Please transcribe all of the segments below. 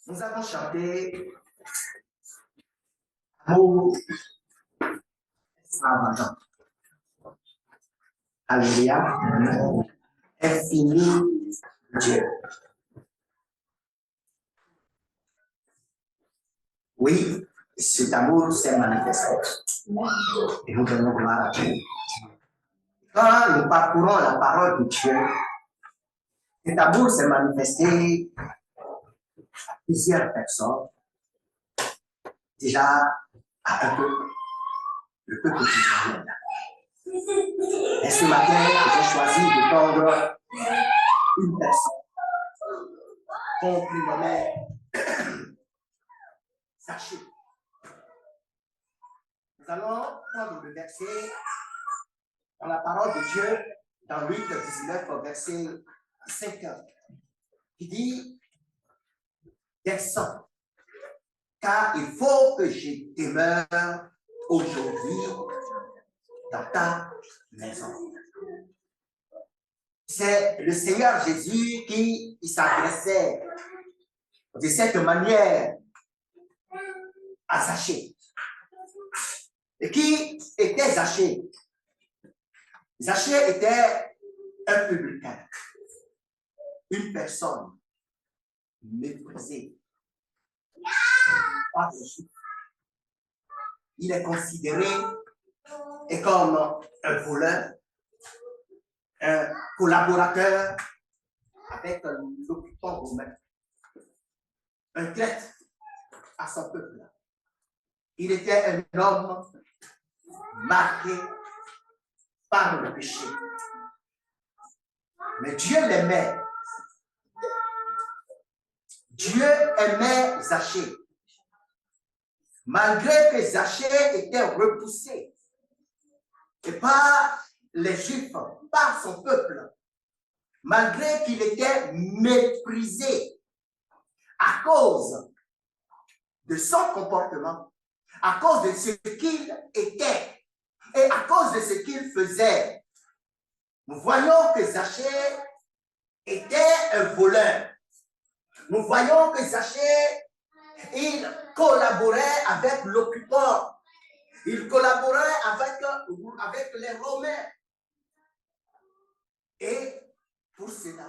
Nous avons chanté Amour extravagant. Alléluia. Infini Dieu. Oui, cet amour s'est manifesté. Et nous donnons gloire à Dieu. Quand nous parcourons la parole de Dieu, cet amour s'est manifesté à plusieurs personnes. Déjà à un peuple, le peuple d'Israël. Et ce matin, j'ai choisi de prendre une personne qu'on prénommait Zachée. Nous allons prendre le verset dans la parole de Dieu, dans Luc 19, verset 5, qui dit « Descends, car il faut que je demeure aujourd'hui dans ta maison. » C'est le Seigneur Jésus qui s'adressait de cette manière à Zachée. Et qui était Zachée? Zachée était un publicain, une personne méprisée par les Juifs. Il est considéré comme un voleur, un collaborateur avec l'occupant romain, un traître à son peuple. Il était un homme marqué par le péché. Mais Dieu l'aimait. Dieu aimait Zachée. Malgré que Zachée était repoussé et par les Juifs, par son peuple, malgré qu'il était méprisé à cause de son comportement, à cause de ce qu'il était et à cause de ce qu'il faisait, nous voyons que Zachée était un voleur. Nous voyons que Zachée, il collaborait avec l'occupant. Il collaborait avec les Romains. Et pour cela,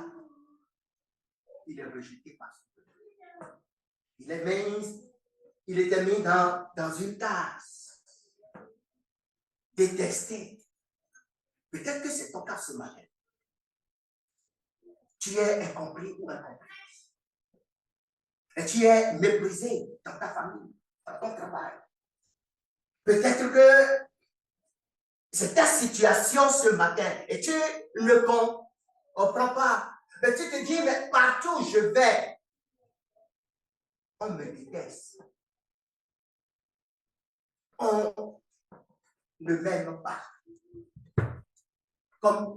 il est rejeté par son peuple. Il était mis dans une tasse. Détesté. Peut-être que c'est ton cas ce matin. Tu es incompris ou incomprise. Et tu es méprisé dans ta famille, dans ton travail. Peut-être que c'est ta situation ce matin et tu ne comprends pas. Mais tu te dis, mais partout où je vais, on me déteste. On ne m'aime pas. Comme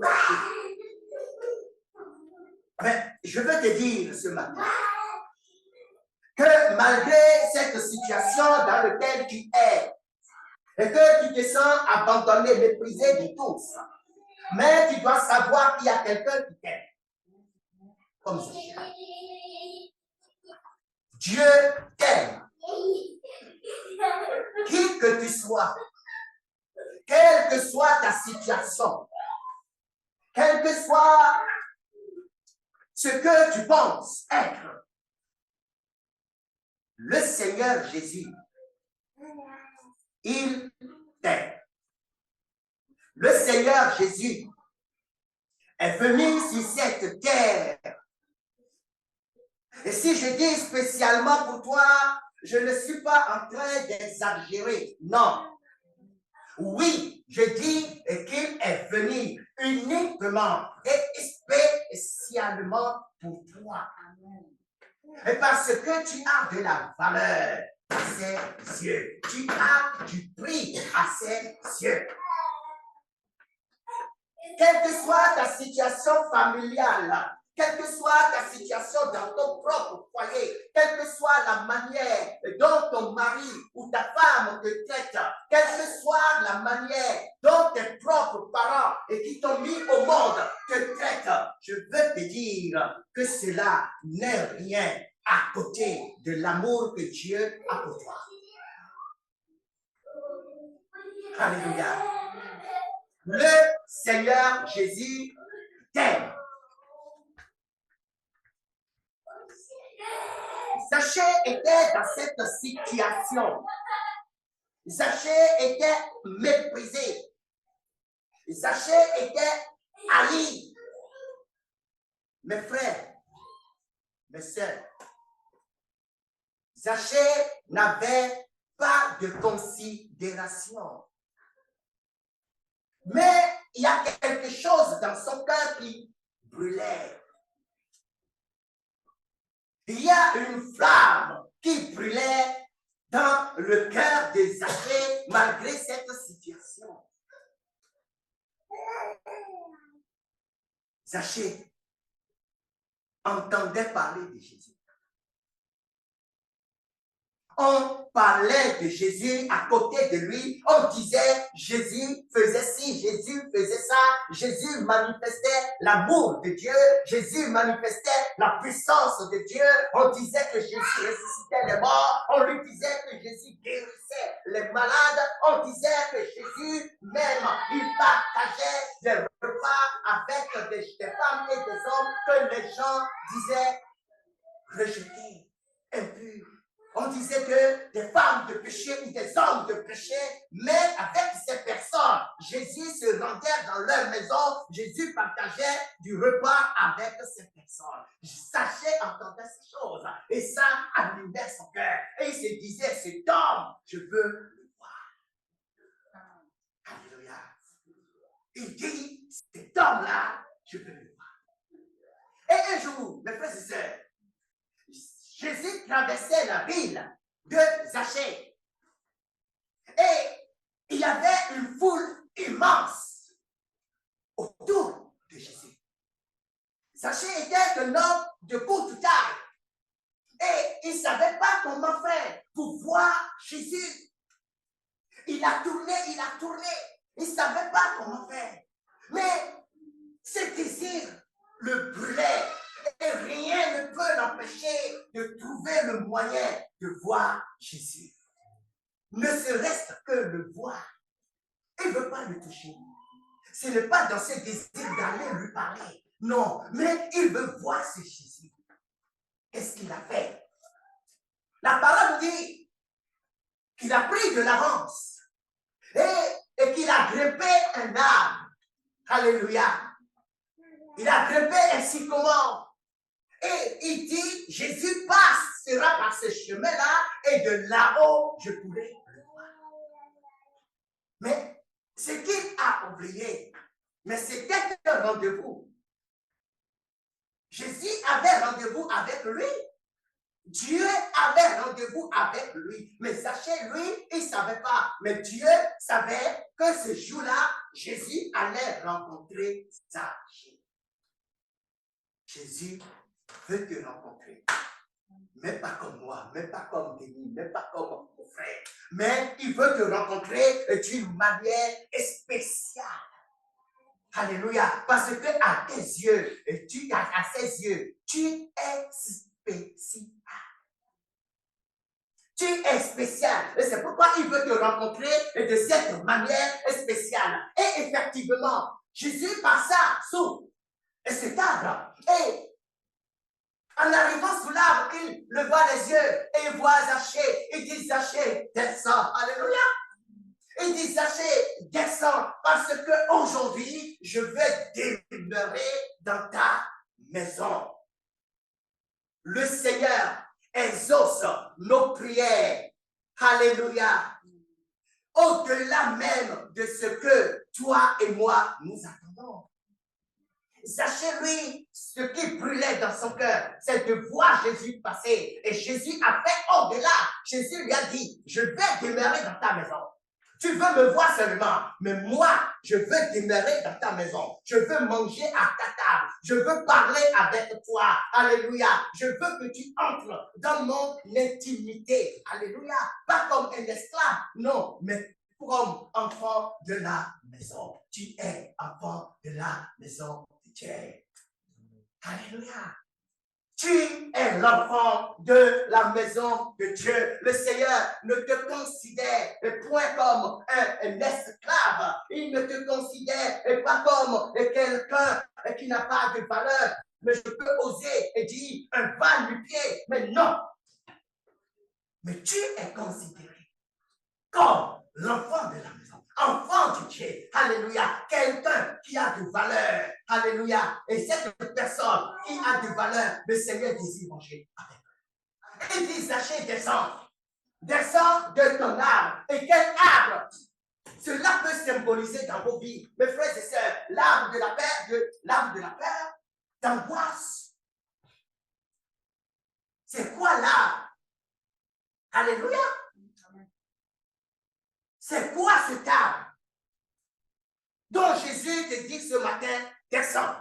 mais je veux te dire ce matin que malgré cette situation dans laquelle tu es et que tu te sens abandonné, méprisé de tous, mais tu dois savoir qu'il y a quelqu'un qui t'aime. Comme ça. Dieu t'aime. Qui que tu sois, quelle que soit ta situation, quel que soit ce que tu penses être, le Seigneur Jésus, il t'aime. Le Seigneur Jésus est venu sur cette terre. Et si je dis spécialement pour toi, je ne suis pas en train d'exagérer. Non. Oui, je dis qu'il est venu uniquement et spécialement pour toi. Et parce que tu as de la valeur à ses yeux. Tu as du prix à ses yeux. Quelle que soit ta situation familiale, quelle que soit ta situation dans ton propre foyer, quelle que soit la manière dont ton mari ou ta femme te traite, quelle que soit la manière dont tes propres parents et qui t'ont mis au monde te traitent, je veux te dire que cela n'est rien à côté de l'amour que Dieu a pour toi. Alléluia. Le Seigneur Jésus t'aime. Zachée était dans cette situation. Zachée était méprisé. Zachée était haï. Mes frères, mes sœurs, Zachée n'avait pas de considération. Mais il y a quelque chose dans son cœur qui brûlait. Il y a une flamme qui brûlait dans le cœur de Zachée malgré cette situation. Zachée entendait parler de Jésus. On parlait de Jésus à côté de lui. On disait Jésus faisait ci, Jésus faisait ça. Jésus manifestait l'amour de Dieu. Jésus manifestait la puissance de Dieu. On disait que Jésus ressuscitait les morts. On lui disait que Jésus guérissait les malades. On disait que Jésus même, il partageait des repas avec des femmes et des hommes que les gens disaient rejetés, impurs. On disait que des femmes de péché ou des hommes de péché, mais avec ces personnes, Jésus se rendait dans leur maison, Jésus partageait du repas avec ces personnes. Zachée entendait ces choses et ça allumait son cœur. Et il se disait, cet homme, je veux le voir. Alléluia. Il dit, cet homme-là, je veux le voir. Et un jour, mes frères et sœurs, Jésus traversait la ville de Zachée. Et il y avait une foule immense autour de Jésus. Zachée était un homme de courte taille. Et il ne savait pas comment faire pour voir Jésus. Il a tourné. Il ne savait pas comment faire. Mais ce désir le brûlait. Et rien ne peut l'empêcher de trouver le moyen de voir Jésus. Ne serait-ce que le voir. Il ne veut pas le toucher. Ce n'est pas dans ses désirs d'aller lui parler. Non, mais il veut voir ce Jésus. Qu'est-ce qu'il a fait? La parole dit qu'il a pris de l'avance et qu'il a grimpé un arbre. Alléluia. Il a grimpé un sycomore. Et il dit, Jésus passera par ce chemin-là et de là-haut, je pourrai le voir. Mais ce qu'il a oublié, mais c'était un rendez-vous. Jésus avait rendez-vous avec lui. Dieu avait rendez-vous avec lui. Mais Zachée, lui, il ne savait pas. Mais Dieu savait que ce jour-là, Jésus allait rencontrer Zachée. Jésus veut te rencontrer. Mais pas comme moi, mais pas comme Denis, mais pas comme mon frère. Mais il veut te rencontrer d'une manière spéciale. Alléluia. Parce que à tes yeux, à ses yeux, tu es spécial. Tu es spécial. Et c'est pourquoi il veut te rencontrer de cette manière spéciale. Et effectivement, Jésus passa sous cet arbre. Et en arrivant sous l'arbre, il leva les yeux et il voit Zachée. Il dit, Zachée, descends. Alléluia. Il dit, Zachée, descends parce qu'aujourd'hui, je vais demeurer dans ta maison. Le Seigneur exauce nos prières. Alléluia. Au-delà même de ce que toi et moi nous attendons. Zachée, lui, ce qui brûlait dans son cœur, c'est de voir Jésus passer. Et Jésus a fait au-delà. Jésus lui a dit, je vais demeurer dans ta maison. Tu veux me voir seulement, mais moi, je veux demeurer dans ta maison. Je veux manger à ta table. Je veux parler avec toi. Alléluia. Je veux que tu entres dans mon intimité. Alléluia. Pas comme un esclave, non, mais comme enfant de la maison. Tu es enfant de la maison de Dieu. Alléluia. Tu es l'enfant de la maison de Dieu. Le Seigneur ne te considère point comme un esclave. Il ne te considère pas comme quelqu'un qui n'a pas de valeur. Mais je peux oser et dire un va-nu-pied. Mais non. Mais tu es considéré comme l'enfant de la maison. Enfant de Dieu, alléluia, quelqu'un qui a de valeur, alléluia, et cette personne qui a de valeur, le Seigneur désire manger avec elle. Il dit, Zachée, descends de ton arbre. Et quel arbre? Cela peut symboliser dans vos vies, mes frères et sœurs, l'arbre de la peur, d'angoisse. C'est quoi l'arbre? Alléluia. C'est quoi cet arbre dont Jésus te dit ce matin, descends?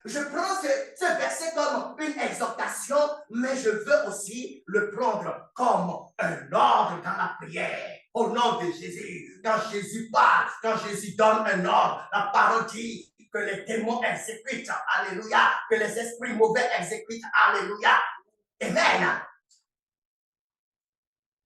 Je prends ce verset comme une exhortation, mais je veux aussi le prendre comme un ordre dans la prière. Au nom de Jésus, quand Jésus parle, quand Jésus donne un ordre, la parole dit que les démons exécutent, alléluia, que les esprits mauvais exécutent, alléluia. Amen.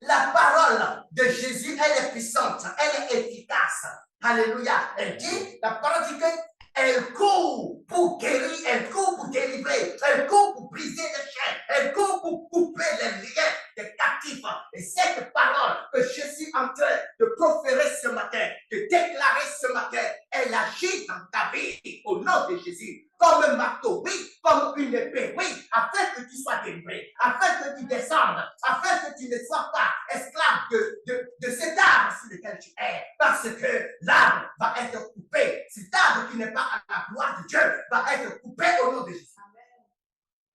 La parole de Jésus, elle est puissante, elle est efficace. Alléluia. Elle dit, la parole dit qu'elle court pour guérir, elle court pour délivrer, elle court pour briser les chaînes, elle court pour couper les liens des captifs. Et cette parole que je suis en train de proférer ce matin, de déclarer ce matin, elle agit dans ta vie au nom de Jésus. Comme un marteau, oui, comme une épée, oui, afin que tu sois délivré, afin que tu descendes, afin que tu ne sois pas esclave de cet arbre sur lequel tu es, parce que l'arbre va être coupé. Cet arbre qui n'est pas à la gloire de Dieu va être coupé au nom de Jésus.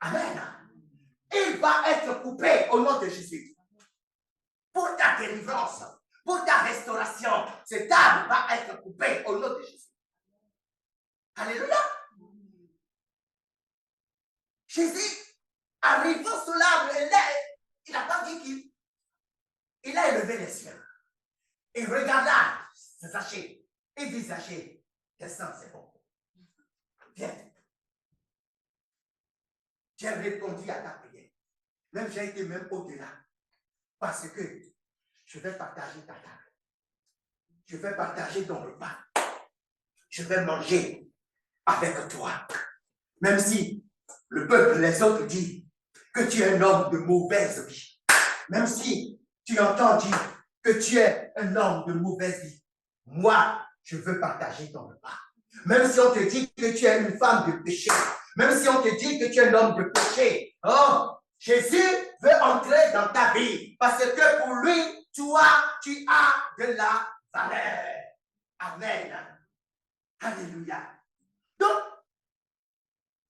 Amen. Il va être coupé au nom de Jésus. Pour ta délivrance, pour ta restauration, cet arbre va être coupé au nom de Jésus. Alléluia. Jésus, arrivant sur l'arbre, il n'a pas dit qu'il a élevé les yeux. Il regarda Zachée. Il dit, Zachée, descends, c'est bon. Viens. J'ai répondu à ta prière. Même j'ai été même au-delà. Parce que je vais partager ta table. Je vais partager ton repas. Je vais manger avec toi. Même si le peuple, les autres disent que tu es un homme de mauvaise vie. Même si tu entends dire que tu es un homme de mauvaise vie. Moi, je veux partager ton repas. Même si on te dit que tu es une femme de péché. Même si on te dit que tu es un homme de péché. Oh, Jésus veut entrer dans ta vie. Parce que pour lui, toi, tu as de la valeur. Amen. Alléluia. Donc,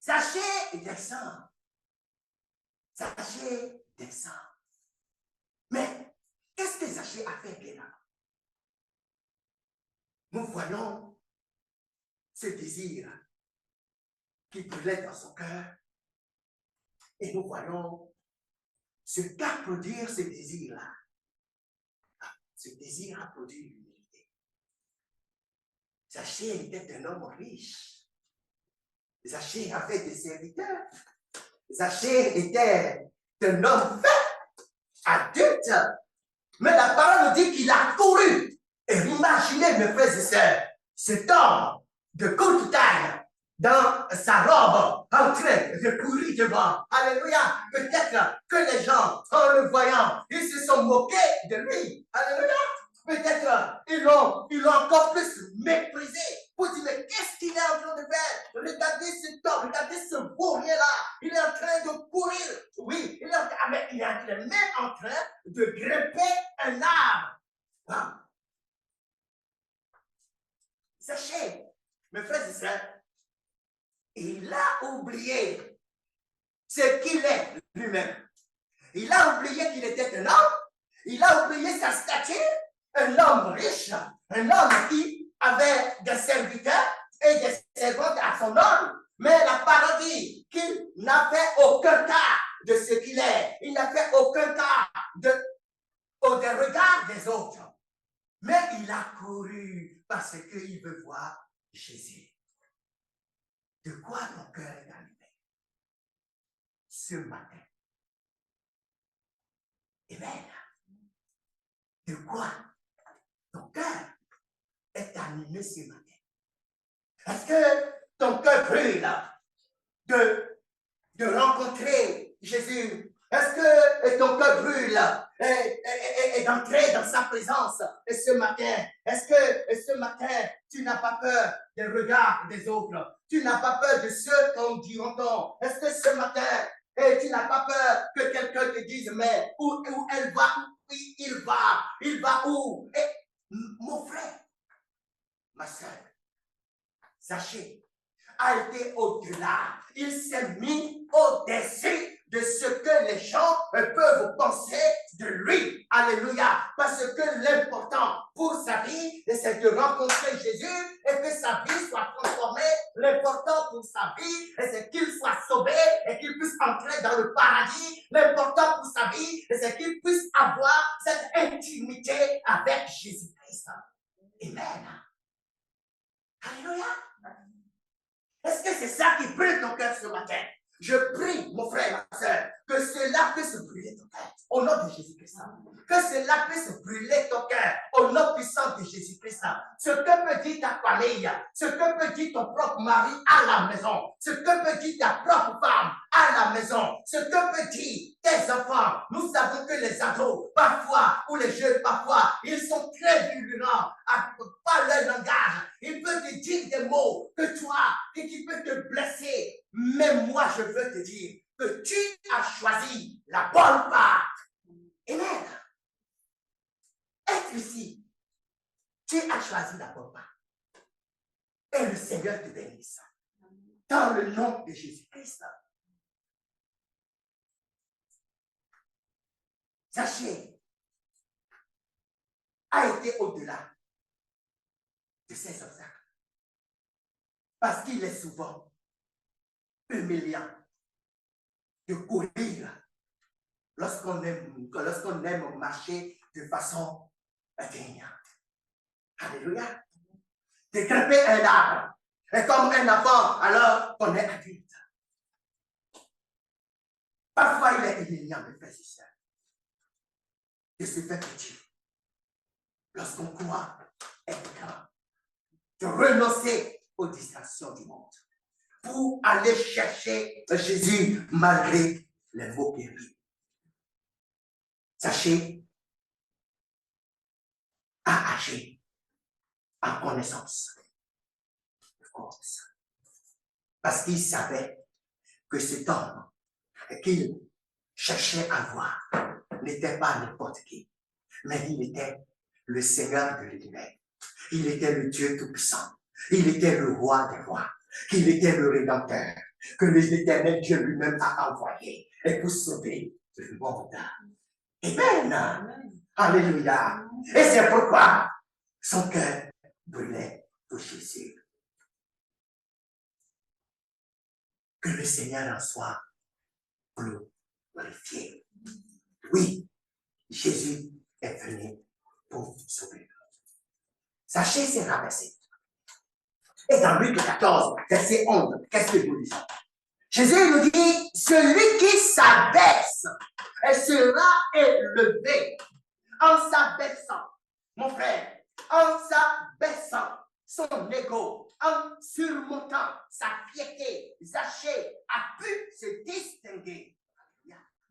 Zachée descend. Zachée descend. Mais, qu'est-ce que Zachée a fait bien avant? Nous voyons ce désir qui brûlait dans son cœur. Et nous voyons ce qu'a produire ce désir-là. Ce désir a produit l'humilité. Zachée était un homme riche. Zachée avait des serviteurs. Zachée était un homme fait, adulte. Mais la parole dit qu'il a couru. Et imaginez, mes frères et sœurs, cet homme de courte taille, dans sa robe, en train de courir devant. Alléluia. Peut-être que les gens, en le voyant, ils se sont moqués de lui. Alléluia. Peut-être ils l'ont encore plus méprisé. Pour dire, mais qu'est-ce qu'il est en train de faire? Regardez cet homme, regardez ce vaurien-là. Il est en train de courir. Oui, il est même en train de grimper un arbre. Wow. Sachez, mes frères et sœurs, il a oublié ce qu'il est lui-même. Il a oublié qu'il était un homme. Il a oublié sa stature. Un homme riche. Un homme qui avait des serviteurs et des servantes à son nom. Mais la parole dit qu'il n'a fait aucun cas de ce qu'il est. Il n'a fait aucun cas des regards des autres. Mais il a couru parce qu'il veut voir Jésus. de quoi ton cœur est animé ce matin? Amen. De quoi ton cœur est animé ce matin? Est-ce que ton cœur brûle de rencontrer Jésus? Est-ce que ton cœur brûle et d'entrer dans sa présence ce matin? Est-ce que ce matin, tu n'as pas peur des regards des autres? Tu n'as pas peur de ceux qu'on diront? Est-ce que ce matin, tu n'as pas peur que quelqu'un te dise, mais où elle va, où il va où? Et, mon frère, ma soeur, sachez, a été au-delà. Il s'est mis au-dessus de ce que les gens peuvent penser de lui. Alléluia. Parce que l'important pour sa vie, c'est de rencontrer Jésus et que sa vie soit transformée. L'important pour sa vie, c'est qu'il soit sauvé et qu'il puisse entrer dans le paradis. L'important pour sa vie, c'est qu'il puisse avoir cette intimité avec Jésus-Christ. Amen. Alléluia. Est-ce que c'est ça qui brûle ton cœur ce matin? Je prie, mon frère, ma soeur, que cela puisse brûler ton cœur au nom de Jésus-Christ. Que cela puisse brûler ton cœur au nom puissant de Jésus-Christ. Ce que peut dire ta famille, ce que peut dire ton propre mari à la maison, ce que peut dire ta propre femme à la maison, ce que peut dire tes enfants. Nous savons que les ados, parfois, ou les jeunes, parfois, ils sont très vulnérables par leur langage. Ils peuvent te dire des mots que toi, qui peut te blesser. Mais moi, je veux te dire que tu as choisi la bonne part. Amen. Être ici, tu as choisi la bonne part. Et le Seigneur te bénisse. Dans le nom de Jésus-Christ. Sachez, a été au-delà de ces obstacles. Parce qu'il est souvent humiliant de courir lorsqu'on aime marcher de façon digne. Alléluia. De grimper un arbre. Et comme un enfant, alors qu'on est adulte. Parfois, il est humiliant de faire cela. De se faire petit. Lorsqu'on croit être grand. De renoncer aux distractions du monde. Pour aller chercher Jésus malgré les mots périls. Sachez, à agir en connaissance de cause. Parce qu'il savait que cet homme qu'il cherchait à voir n'était pas n'importe qui, mais il était le Seigneur de l'univers. Il était le Dieu Tout-Puissant. Il était le roi des rois. Il était le Rédempteur que l'Éternel Dieu lui-même a envoyé et pour sauver le monde. Amen. Alléluia. Et c'est pourquoi son cœur brûlait pour Jésus. Que le Seigneur en soit glorifié. Oui, Jésus est venu pour sauver. Sachez, c'est rabaissé. Et dans Luc 14, verset 11, qu'est-ce que nous disons? Jésus nous dit, celui qui s'abaisse sera élevé. En s'abaissant, mon frère, en s'abaissant son ego, en surmontant sa piété, Zachée a pu se distinguer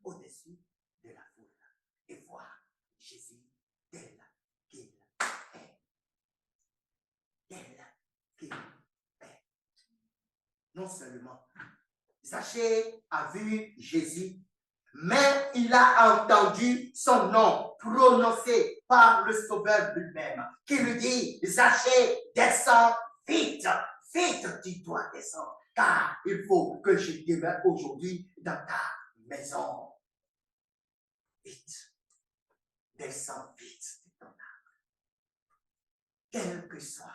au-dessus de la foule et voir Jésus tel qu'il est. Tel qu'il est. Non seulement Zachée a vu Jésus, mais il a entendu son nom prononcé par le Sauveur lui-même, qui lui dit, Zachée, descends vite, vite, tu dois descendre, car il faut que je demeure aujourd'hui dans ta maison. Vite, descends vite de ton arbre. Quel que soit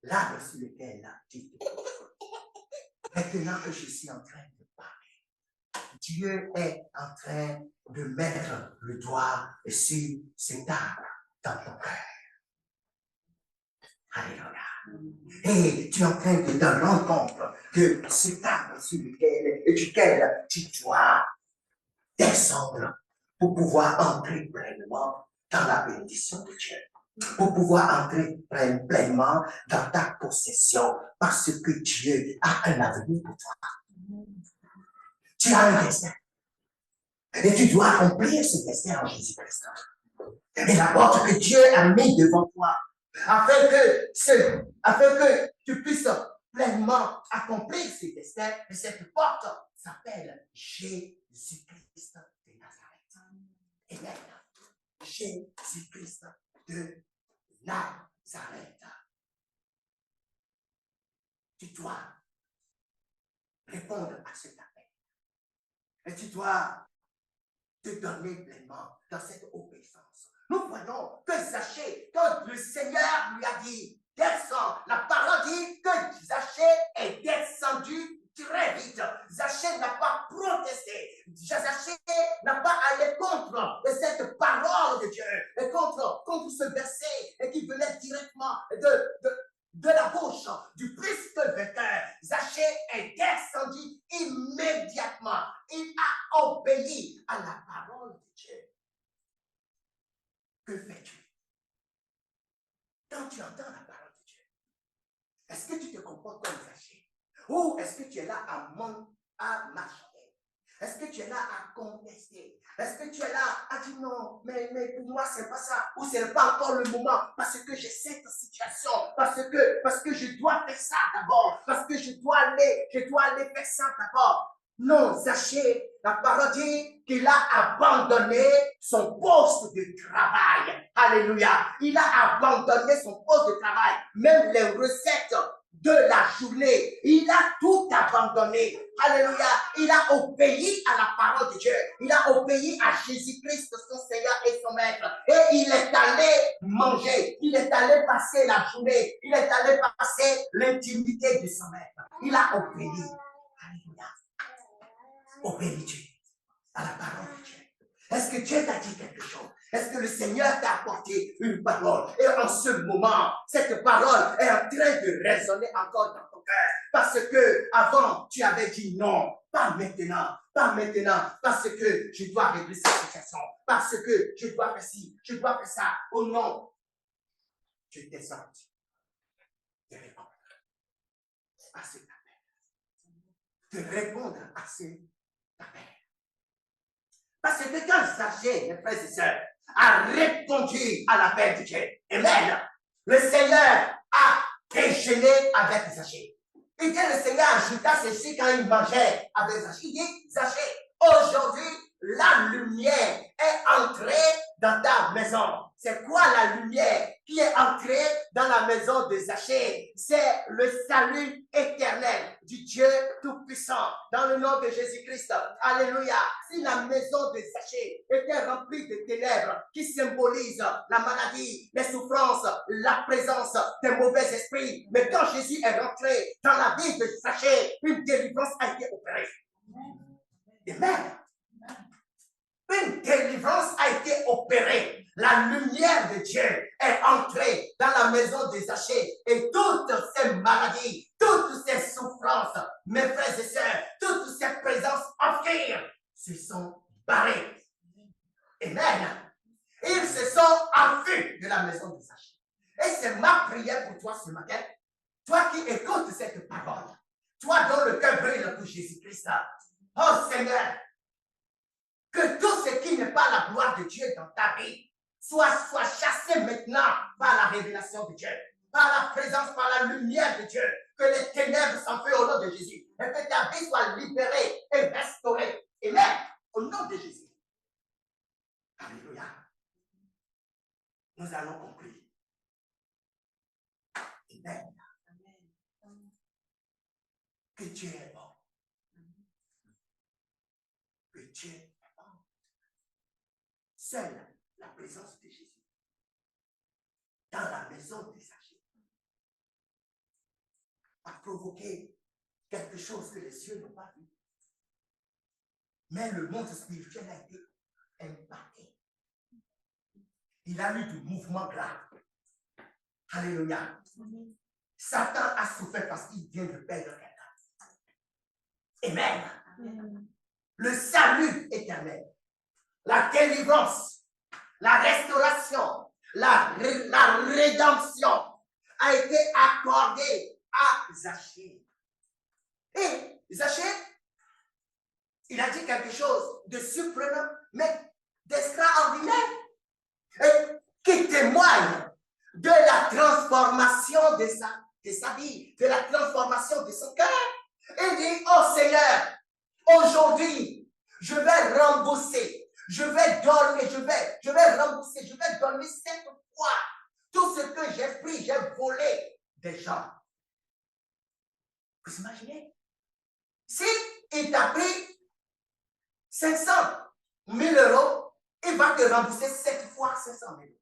l'arbre sur lequel tu te trouves. Maintenant que je suis en train de parler, Dieu est en train de mettre le doigt sur cet arbre dans ton cœur. Alléluia. Et tu es en train de te rendre compte que cet arbre sur duquel tu dois descendre pour pouvoir entrer pleinement dans la bénédiction de Dieu, pour pouvoir entrer pleinement dans ta possession, parce que Dieu a un avenir pour toi. Tu as un destin. Et tu dois accomplir ce destin en Jésus-Christ. Et la porte que Dieu a mise devant toi, afin que tu puisses pleinement accomplir ce destin, et cette porte s'appelle Jésus-Christ de Nazareth. Amen. Jésus-Christ de Nazareth. Tu dois répondre à cet appel. Et tu dois te donner pleinement dans cette obéissance. Nous voyons que Zachée, quand le Seigneur lui a dit, descends, la parole dit que Zachée est descendu très vite. Zachée n'a pas protesté. Zachée n'a pas allé contre cette parole de Dieu, et contre ce verset, et qui venait directement de la bouche du Christ vainqueur. Zachée est descendu immédiatement. Il a obéi à la parole de Dieu. Que fais-tu quand tu entends la parole de Dieu? Est-ce que tu te comportes comme Zachée? Ou est-ce que tu es là à marcher? Est-ce que tu es là à contester? Est-ce que tu es là à dire non, mais pour moi, c'est pas ça, ou ce n'est pas encore le moment, parce que j'ai cette situation, parce que je dois faire ça d'abord, parce que je dois aller faire ça d'abord. Non, Zachée, la parole dit qu'il a abandonné son poste de travail. Alléluia. Il a abandonné son poste de travail. Même les recettes de la journée, il a tout abandonné. Alléluia. Il a obéi à la parole de Dieu. Il a obéi à Jésus-Christ, son Seigneur et son Maître. Et il est allé manger. Il est allé passer la journée. Il est allé passer l'intimité de son Maître. Il a obéi. Alléluia. Obéis Dieu à la parole de Dieu. Est-ce que Dieu t'a dit quelque chose? Est-ce que le Seigneur t'a apporté une parole? Et en ce moment, cette parole est en train de résonner encore dans ton cœur. Parce que avant, tu avais dit non. Pas maintenant, parce que je dois régler cette situation. Parce que je dois faire ci, je dois faire ça. Oh non. Tu t'es senti de répondre à cet appel. De répondre à cet appel. Parce que quand Zachée, mes frères et sœurs, a répondu à l'appel de Dieu, amen, le Seigneur a déjeuné avec Zachée. Et que le Seigneur ajouta ceci quand il mangeait avec Zachée. Il dit, Zachée, aujourd'hui, la lumière est entrée dans ta maison. C'est quoi la lumière qui est entrée dans la maison de Zachée? C'est le salut éternel du Dieu Tout-Puissant, dans le nom de Jésus-Christ. Alléluia. Si la maison de Zachée était remplie de ténèbres qui symbolisent la maladie, les souffrances, la présence des mauvais esprits, mais quand Jésus est rentré dans la vie de Zachée, une délivrance a été opérée. Amen. Une délivrance a été opérée. La lumière de Dieu est entrée dans la maison de Zachée et toutes ces maladies, toutes ces souffrances, mes frères et sœurs, toutes ces présences obscures se sont barrées. Amen. Ils se sont enfuis de la maison de Zachée. Et c'est ma prière pour toi ce matin. Toi qui écoutes cette parole, toi dont le cœur brille pour Jésus-Christ. Oh Seigneur, que tout ce qui n'est pas la gloire de Dieu dans ta vie soit chassé maintenant par la révélation de Dieu, par la présence, par la lumière de Dieu. Que les ténèbres s'enfuient au nom de Jésus et que ta vie soit libérée et restaurée. Amen. Au nom de Jésus. Alléluia. Nous allons conclure. Amen. Que Dieu est bon. Que Dieu est bon. Seule la présence de Jésus dans la maison de Zachée a provoqué quelque chose que les cieux n'ont pas vu. Mais le monde spirituel a été impacté. Il a eu du mouvement grave. Alléluia. Satan a souffert parce qu'il vient de perdre quelqu'un. Amen. Le salut éternel, la délivrance, la restauration, la rédemption a été accordée à Zachée. Et Zachée, il a dit quelque chose de surprenant, mais d'extraordinaire, et qui témoigne de la transformation de sa vie, de la transformation de son cœur. Il dit, oh Seigneur, aujourd'hui, je vais rembourser, je vais donner, je vais rembourser, je vais donner cette fois tout ce que j'ai pris, j'ai volé des gens. Vous imaginez? Si il t'a pris 500 000 euros, il va te rembourser 7 fois 500 000.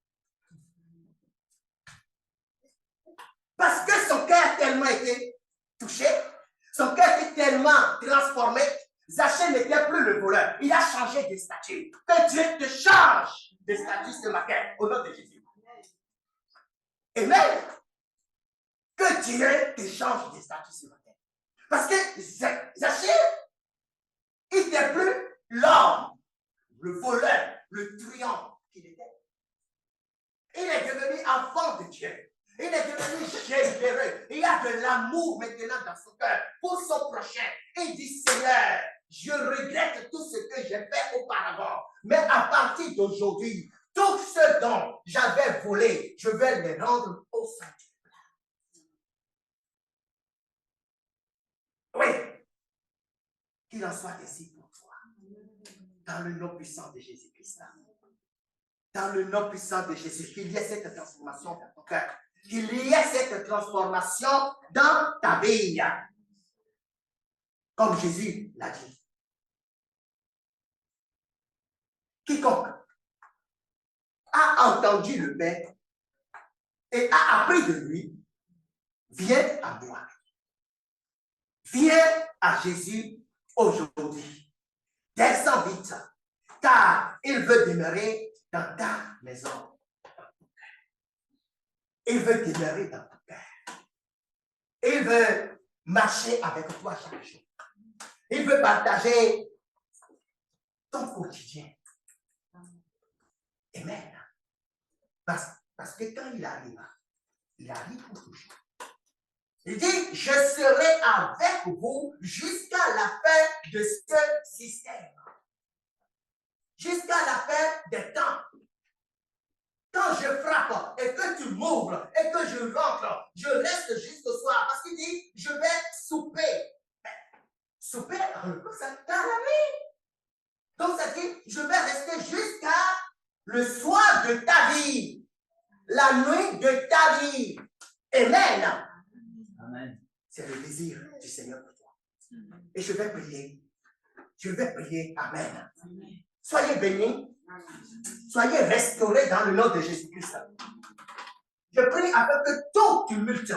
Parce que son cœur tellement été touché, son cœur était tellement transformé, Zachée n'était plus le voleur. Il a changé de statut. Que Dieu te change de statut ce matin, au nom de Jésus. Amen. Que Dieu te change de statut ce matin. Parce que Zachée, il n'était plus l'homme, le voleur, le truand qu'il était. Il est devenu enfant de Dieu. Il est devenu généreux. Il a de l'amour maintenant dans son cœur pour son prochain. Il dit, Seigneur, je regrette tout ce que j'ai fait auparavant. Mais à partir d'aujourd'hui, tout ce dont j'avais volé, je vais les rendre au sanctuaire. Oui. Qu'il en soit ainsi pour toi. Dans le nom puissant de Jésus-Christ. Dans le nom puissant de Jésus, qu'il y ait cette transformation dans ton cœur. Qu'il y ait cette transformation dans ta vie. Comme Jésus l'a dit. Quiconque a entendu le Père et a appris de lui, vient à moi. Viens à Jésus aujourd'hui. Descends vite, car il veut demeurer dans ta maison. Il veut demeurer dans ton cœur. Il veut marcher avec toi chaque jour. Il veut partager ton quotidien. Amen. Parce que quand il arrive pour toujours. Il dit, je serai avec vous jusqu'à la fin de ce système. Jusqu'à la fin des temps. Quand je frappe et que tu m'ouvres et que je rentre, je reste jusqu'au soir. Parce qu'il dit, je vais souper. Souper, ça dans la nuit. Donc ça dit, je vais rester jusqu'à le soir de ta vie. La nuit de ta vie. Amen. Amen. C'est le désir du Seigneur pour toi. Et je vais prier. Je vais prier. Amen. Soyez bénis. Soyez restaurés dans le nom de Jésus-Christ. Je prie afin que tout tumulte,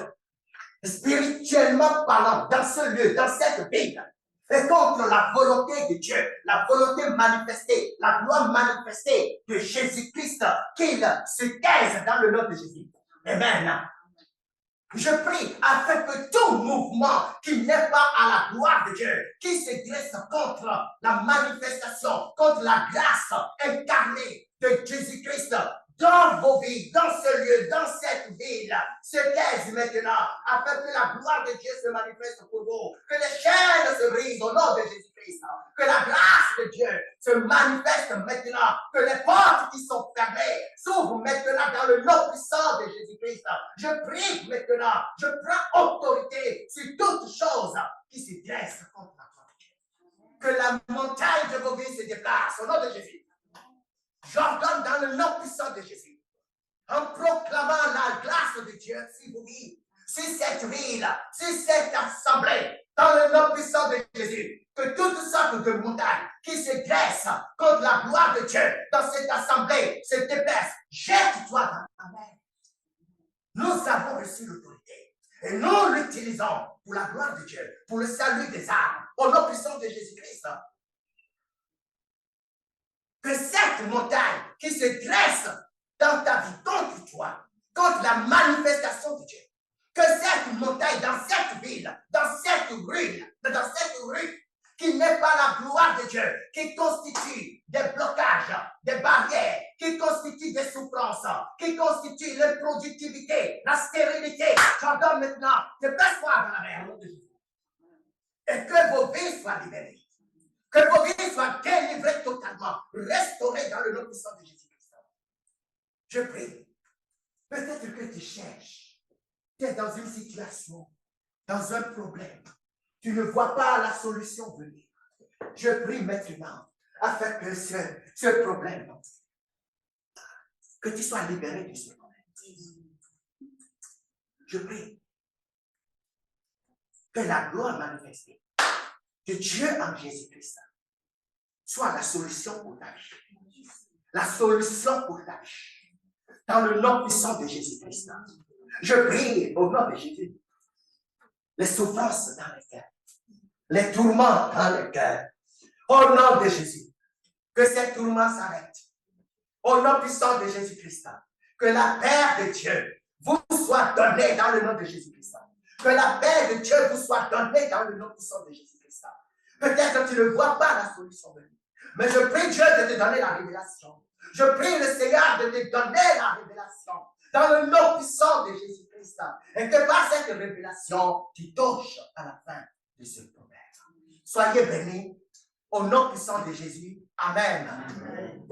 spirituellement parlant, dans ce lieu, dans cette ville, et contre la volonté de Dieu, la volonté manifestée, la gloire manifestée de Jésus-Christ, qu'il se taise dans le nom de Jésus. Amen. Je prie afin que tout mouvement qui n'est pas à la gloire de Dieu, qui se dresse contre la manifestation, contre la grâce incarnée de Jésus-Christ dans vos vies, dans ce lieu, dans cette ville, se taise maintenant, afin que la gloire de Dieu se manifeste pour vous, que les chaînes se brisent au nom de Jésus-Christ, que la grâce de Dieu se manifeste maintenant, que les portes qui sont fermées s'ouvrent maintenant dans le nom puissant de Jésus-Christ. Je prie maintenant, je prends autorité sur toute chose qui se dresse contre la gloire de Dieu. Que la montagne de vos vies se déplace au nom de Jésus. J'ordonne dans le nom puissant de Jésus, en proclamant la grâce de Dieu sur vos vies, sur cette ville, sur cette assemblée, dans le nom puissant de Jésus, que toutes sortes de montagnes qui se dressent contre la gloire de Dieu dans cette assemblée se déplacent. Jette-toi dans la mer. Nous avons reçu l'autorité et nous l'utilisons pour la gloire de Dieu, pour le salut des âmes, au nom puissant de Jésus-Christ. Que cette montagne qui se dresse dans ta vie contre toi, contre la manifestation de Dieu. Que cette montagne, dans cette ville, dans cette rue, qui n'est pas la gloire de Dieu, qui constitue des blocages, des barrières, qui constitue des souffrances, qui constitue l'improductivité, la stérilité. J'entends maintenant, déplace-moi dans la mer, nom de Jésus. Et que vos vies soient libérées. Que vos vies soient délivrées totalement, restaurées dans le nom puissant de Jésus-Christ. Je prie. Peut-être que tu cherches. Tu es dans une situation, dans un problème. Tu ne vois pas la solution venir. Je prie maintenant afin que ce problème, que tu sois libéré de ce problème. Je prie que la gloire manifestée de Dieu en Jésus-Christ soit la solution pour ta vie. La solution pour ta vie. Dans le nom puissant de Jésus-Christ. Je prie au nom de Jésus. Les souffrances dans le cœur. Les tourments dans le cœur. Au nom de Jésus. Que ces tourments s'arrêtent. Au nom puissant de Jésus-Christ. Que la paix de Dieu vous soit donnée dans le nom de Jésus-Christ. Que la paix de Dieu vous soit donnée dans le nom puissant de Jésus-Christ. Peut-être que tu ne vois pas la solution venir. Mais je prie Dieu de te donner la révélation. Je prie le Seigneur de te donner la révélation. Dans le nom puissant de Jésus-Christ. Et que par cette révélation, tu touches à la fin de ce problème. Soyez bénis au nom puissant de Jésus. Amen. Amen.